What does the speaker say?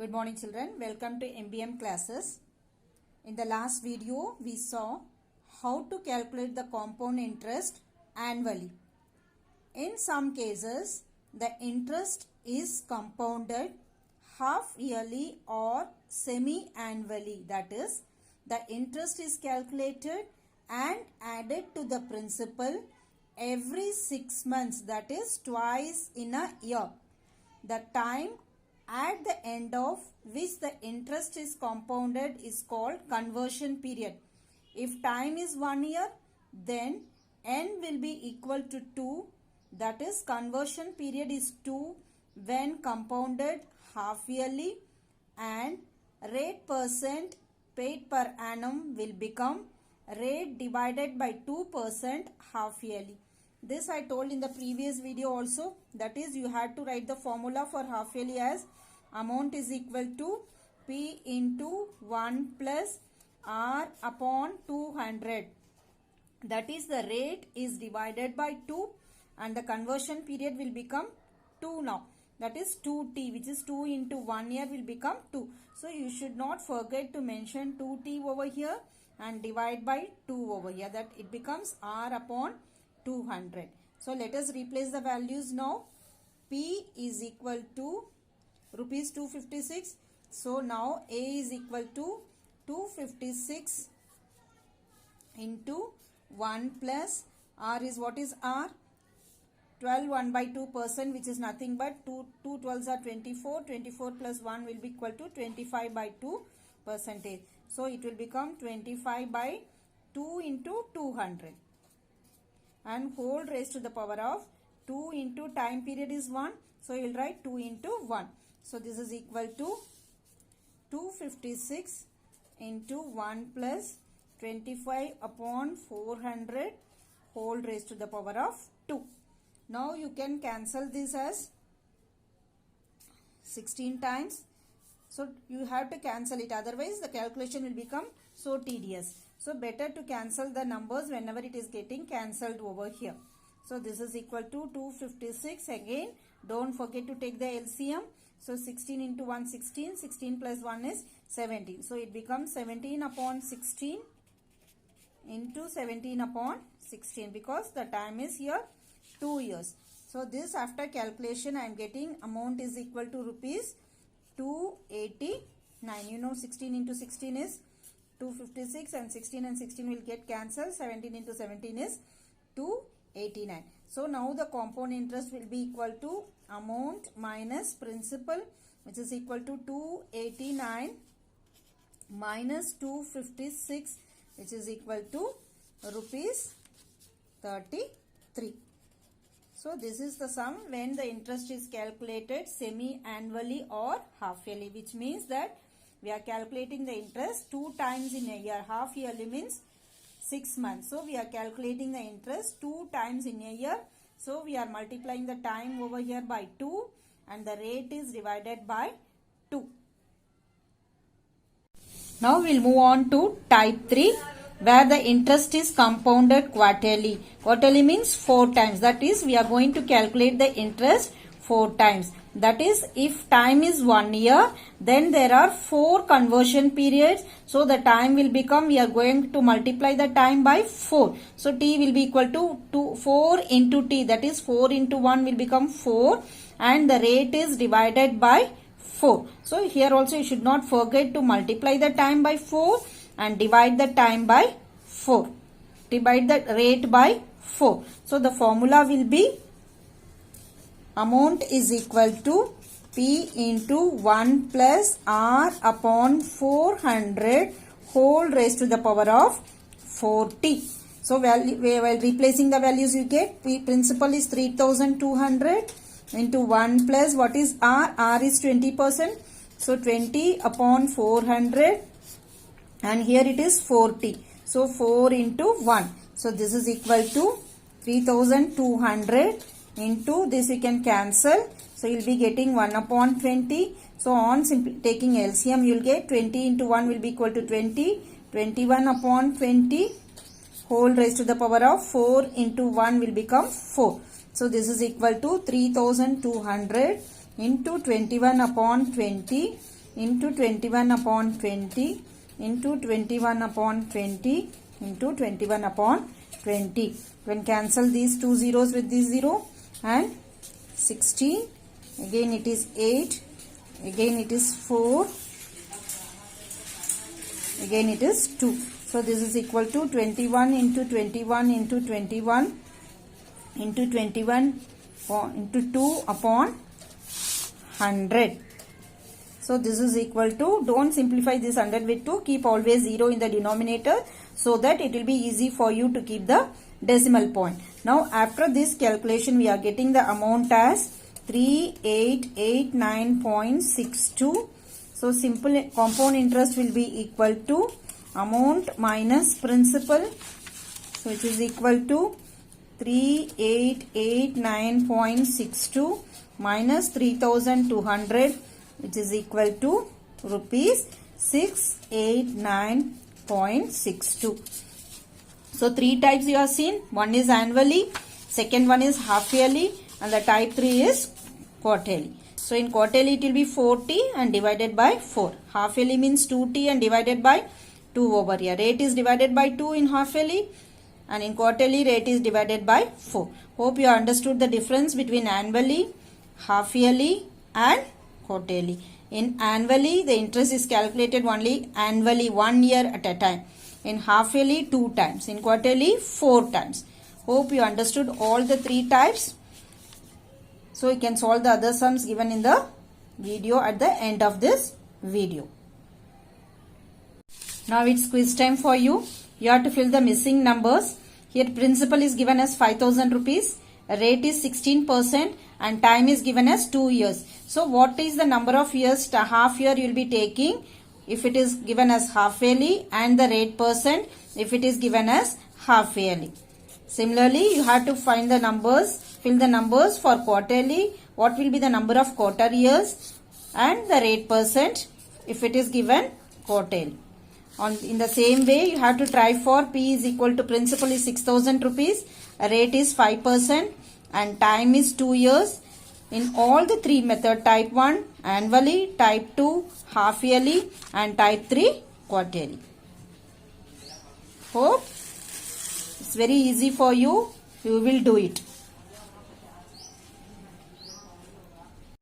Good morning children, welcome to MBM classes. In the last video we saw how to calculate the compound interest annually. In some cases the interest is compounded half yearly or semi-annually, that is the interest is calculated and added to the principal every 6 months, that is twice in a year. The time at the end of which the interest is compounded is called conversion period. If time is 1 year, then n will be equal to 2, that is conversion period is 2 when compounded half yearly, and rate percent paid per annum will become rate divided by 2% half yearly. This I told in the previous video also, that is you had to write the formula for half yearly as amount is equal to P into 1 plus R upon 200. That is the rate is divided by 2 and the conversion period will become 2 now. That is 2t, which is 2 into 1 year will become 2. So you should not forget to mention 2t over here and divide by 2 over here. That it becomes R upon 200. So let us replace the values now. P is equal to rupees 256. So now A is equal to 256 into 1 plus R is what is R? 12 1 by 2%, which is nothing but 2 12s are 24. 24 plus 1 will be equal to 25 by 2 percentage. So it will become 25 by 2 into 200. And whole raised to the power of 2 into time period is 1. So you will write 2 into 1. So this is equal to 256 into 1 plus 25 upon 400 whole raised to the power of 2. Now you can cancel this as 16 times. So you have to cancel it, otherwise the calculation will become so tedious. So better to cancel the numbers whenever it is getting cancelled over here. So this is equal to 256. Again, don't forget to take the LCM. So 16 into 1 16. 16 plus 1 is 17. So it becomes 17 upon 16 into 17 upon 16 because the time is here 2 years. So this after calculation I am getting amount is equal to rupees 289. You know 16 into 16 is 256 and 16 will get cancelled. 17 into 17 is 289. So now the compound interest will be equal to amount minus principal, which is equal to 289 minus 256, which is equal to rupees 33. So this is the sum when the interest is calculated semi-annually or half-yearly, which means that we are calculating the interest 2 times in a year. Half yearly means 6 months. So we are calculating the interest 2 times in a year. So we are multiplying the time over here by 2 and the rate is divided by 2. Now we'll move on to type 3, where the interest is compounded quarterly. Quarterly means 4 times. That is we are going to calculate the interest 4 times. That is if time is 1 year, then there are 4 conversion periods. So the time will become, we are going to multiply the time by 4. So t will be equal to 4 into t, that is 4 into 1 will become 4 and the rate is divided by 4. So here also you should not forget to multiply the time by 4 and divide the time by 4. Divide the rate by 4. So the formula will be amount is equal to P into 1 plus R upon 400 whole raised to the power of 4t. So while replacing the values you get, P principal is 3200 into 1 plus what is R? R is 20%. So 20 upon 400 and here it is 40. So 4 into 1. So this is equal to 3200 into this we can cancel. So you will be getting 1 upon 20. So on taking LCM you will get 20 into 1 will be equal to 20. 21 upon 20 whole raised to the power of 4 into 1 will become 4. So this is equal to 3200 into 21 upon 20 into 21 upon 20 into 21 upon 20 into 21 upon 20. You can cancel these two zeros with this 0 and 16. Again it is 8. Again it is 4. Again it is 2. So this is equal to 21 into 21 into 21 into 21 into 2 upon 100. So this is equal to, don't simplify this 100 with 2, keep always 0 in the denominator so that it will be easy for you to keep the decimal point. Now after this calculation we are getting the amount as 3889.62. So simple compound interest will be equal to amount minus principal, so which is equal to 3889.62 minus 3200, which is equal to rupees 689.62. So three types you have seen. One is annually, second one is half yearly, and the type 3 is quarterly. So in quarterly it will be 40 and divided by 4. Half yearly means 2t and divided by 2 over here. Rate is divided by 2 in half yearly, and in quarterly rate is divided by 4. Hope you understood the difference between annually, half yearly and quarterly. In annually the interest is calculated only annually 1 year at a time. In half yearly 2 times. In quarterly 4 times. Hope you understood all the 3 types. So you can solve the other sums given in the video at the end of this video. Now it's quiz time for you. You have to fill the missing numbers. Here principal is given as 5000 rupees. Rate is 16% and time is given as 2 years. So what is the number of years half year you will be taking if it is given as half yearly, and the rate percent if it is given as half yearly. Similarly, you have to find the numbers, fill the numbers for quarterly. What will be the number of quarter years and the rate percent if it is given quarterly. In the same way, you have to try for P is equal to principal is 6000 rupees, rate is 5% and time is 2 years. In all the 3 method, type 1 annually, type 2 half yearly and type 3 quarterly. Hope it's very easy for you. You will do it.